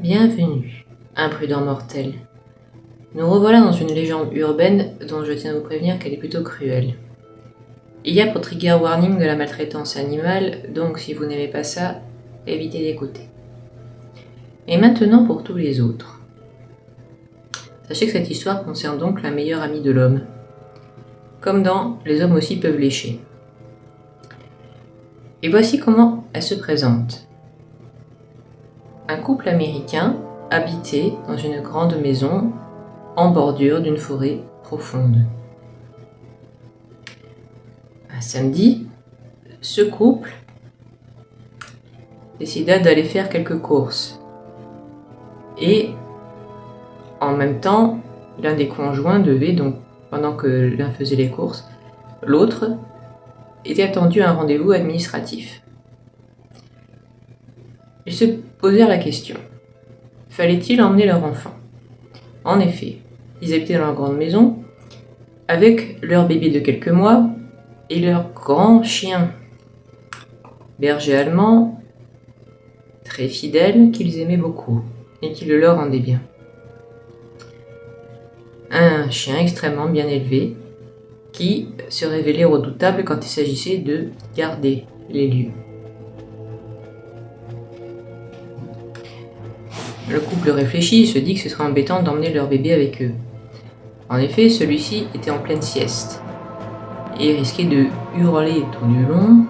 Bienvenue, imprudent mortel. Nous revoilà dans une légende urbaine dont je tiens à vous prévenir qu'elle est plutôt cruelle. Il y a pour trigger warning de la maltraitance animale, donc si vous n'aimez pas ça, évitez d'écouter. Et maintenant pour tous les autres. Sachez que cette histoire concerne donc la meilleure amie de l'homme. Comme dans Les hommes aussi peuvent lécher. Et voici comment elle se présente. Un couple américain habitait dans une grande maison en bordure d'une forêt profonde. Un samedi, ce couple décida d'aller faire quelques courses. Et en même temps, l'un des conjoints devait, donc pendant que l'un faisait les courses, l'autre était attendu à un rendez-vous administratif. Ils se posèrent la question, fallait-il emmener leur enfant? En effet, ils habitaient dans leur grande maison, avec leur bébé de quelques mois et leur grand chien, berger allemand, très fidèle, qu'ils aimaient beaucoup et qui le leur rendait bien. Un chien extrêmement bien élevé, qui se révélait redoutable quand il s'agissait de garder les lieux. Le couple réfléchit et se dit que ce serait embêtant d'emmener leur bébé avec eux. En effet, celui-ci était en pleine sieste et risquait de hurler tout du long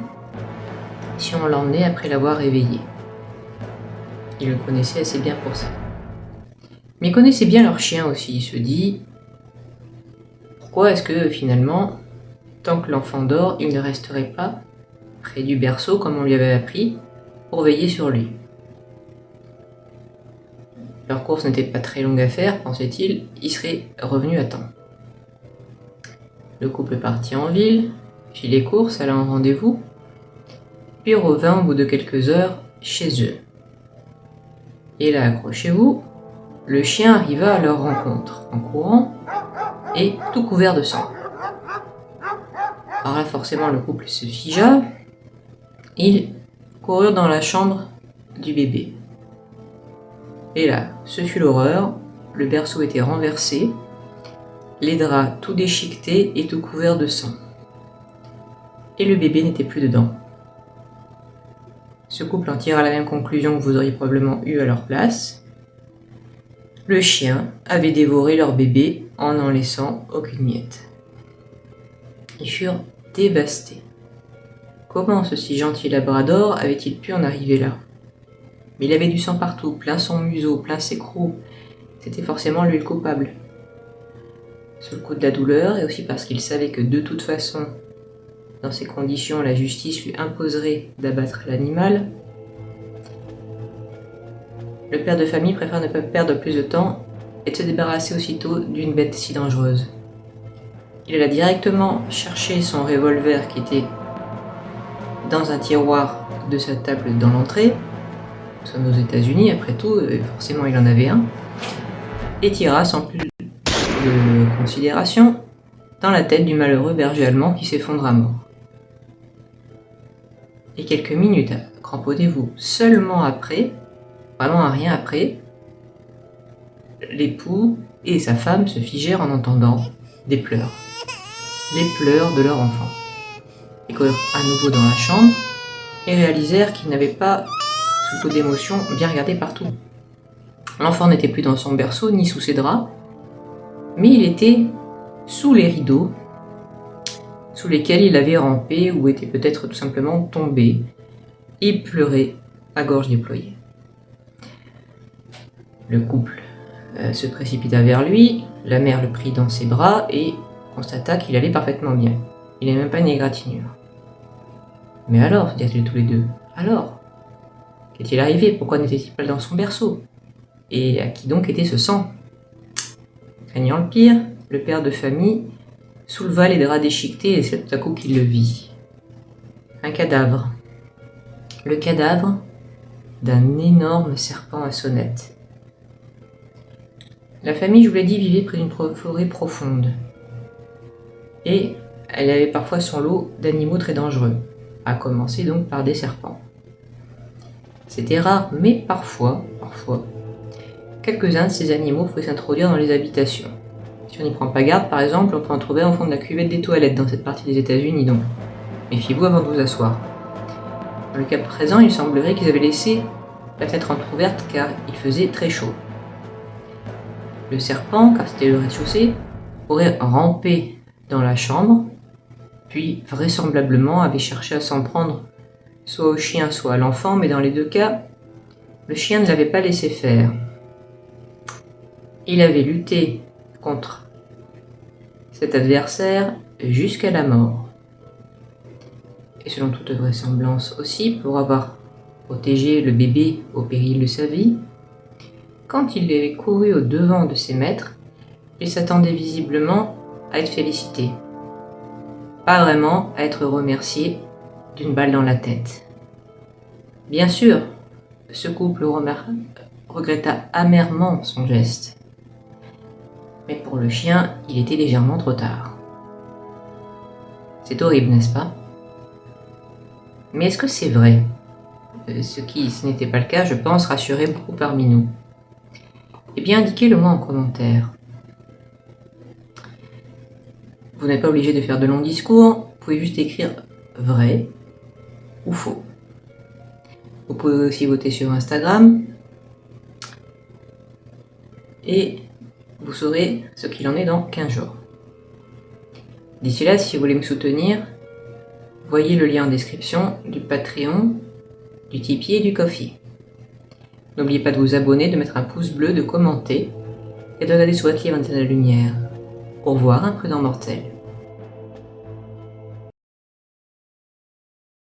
si on l'emmenait après l'avoir réveillé. Ils le connaissaient assez bien pour ça. Mais ils connaissaient bien leur chien aussi. Il se dit, pourquoi est-ce que finalement, tant que l'enfant dort, il ne resterait pas près du berceau comme on lui avait appris pour veiller sur lui? Leur course n'était pas très longue à faire, pensait-il, il serait revenu à temps. Le couple partit en ville, fit les courses, alla en rendez-vous, puis revint au bout de quelques heures chez eux. Et là, accrochez-vous, le chien arriva à leur rencontre, en courant, et tout couvert de sang. Alors là, forcément, le couple se figea, ils coururent dans la chambre du bébé. Et là, ce fut l'horreur, le berceau était renversé, les draps tout déchiquetés et tout couverts de sang. Et le bébé n'était plus dedans. Ce couple en tira la même conclusion que vous auriez probablement eu à leur place. Le chien avait dévoré leur bébé en n'en laissant aucune miette. Ils furent dévastés. Comment ce si gentil labrador avait-il pu en arriver là? Mais il avait du sang partout, plein son museau, plein ses crocs. C'était forcément lui le coupable. Sous le coup de la douleur, et aussi parce qu'il savait que de toute façon, dans ces conditions, la justice lui imposerait d'abattre l'animal, le père de famille préfère ne pas perdre plus de temps et de se débarrasser aussitôt d'une bête si dangereuse. Il alla directement chercher son revolver qui était dans un tiroir de sa table dans l'entrée. Nous sommes aux États-Unis, après tout, forcément il en avait un, et tira sans plus de considération dans la tête du malheureux berger allemand qui s'effondra mort. Et quelques minutes, cramponnez-vous, seulement après, vraiment à rien après, l'époux et sa femme se figèrent en entendant des pleurs. Les pleurs de leur enfant. Ils coururent à nouveau dans la chambre et réalisèrent qu'ils n'avaient pas, sous coup d'émotion, bien regardé partout. L'enfant n'était plus dans son berceau ni sous ses draps, mais il était sous les rideaux, sous lesquels il avait rampé ou était peut-être tout simplement tombé. Il pleurait à gorge déployée. Le couple se précipita vers lui, la mère le prit dans ses bras et constata qu'il allait parfaitement bien. Il n'avait même pas une égratignure. Mais alors, se dirent-ils tous les deux, alors, qu'est-il arrivé? Pourquoi n'était-il pas dans son berceau? Et à qui donc était ce sang? Craignant le pire, le père de famille souleva les draps déchiquetés et c'est tout à coup qu'il le vit. Un cadavre. Le cadavre d'un énorme serpent à sonnette. La famille, je vous l'ai dit, vivait près d'une forêt profonde. Et elle avait parfois son lot d'animaux très dangereux, à commencer donc par des serpents. C'était rare, mais parfois, quelques-uns de ces animaux pouvaient s'introduire dans les habitations. Si on n'y prend pas garde, par exemple, on peut en trouver au fond de la cuvette des toilettes dans cette partie des États-Unis, donc méfiez-vous avant de vous asseoir. Dans le cas présent, il semblerait qu'ils avaient laissé la fenêtre entrouverte car il faisait très chaud. Le serpent, car c'était le rez-de-chaussée, aurait rampé dans la chambre, puis vraisemblablement avait cherché à s'en prendre soit au chien, soit à l'enfant, mais dans les deux cas, le chien ne l'avait pas laissé faire. Il avait lutté contre cet adversaire jusqu'à la mort. Et selon toute vraisemblance aussi, pour avoir protégé le bébé au péril de sa vie, quand il avait couru au devant de ses maîtres, il s'attendait visiblement à être félicité. Pas vraiment à être remercié d'une balle dans la tête. Bien sûr, ce couple regretta amèrement son geste. Mais pour le chien, il était légèrement trop tard. C'est horrible, n'est-ce pas? Mais est-ce que c'est vrai? Ce qui, si ce n'était pas le cas, je pense, rassurait beaucoup parmi nous. Eh bien, indiquez-le-moi en commentaire. Vous n'êtes pas obligé de faire de longs discours, vous pouvez juste écrire vrai ou faux. Vous pouvez aussi voter sur Instagram et vous saurez ce qu'il en est dans 15 jours. D'ici là, si vous voulez me soutenir, voyez le lien en description du Patreon, du Tipeee et du Ko-fi. N'oubliez pas de vous abonner, de mettre un pouce bleu, de commenter et de regarder sous votre livre avant la lumière. Au revoir, imprudent mortel.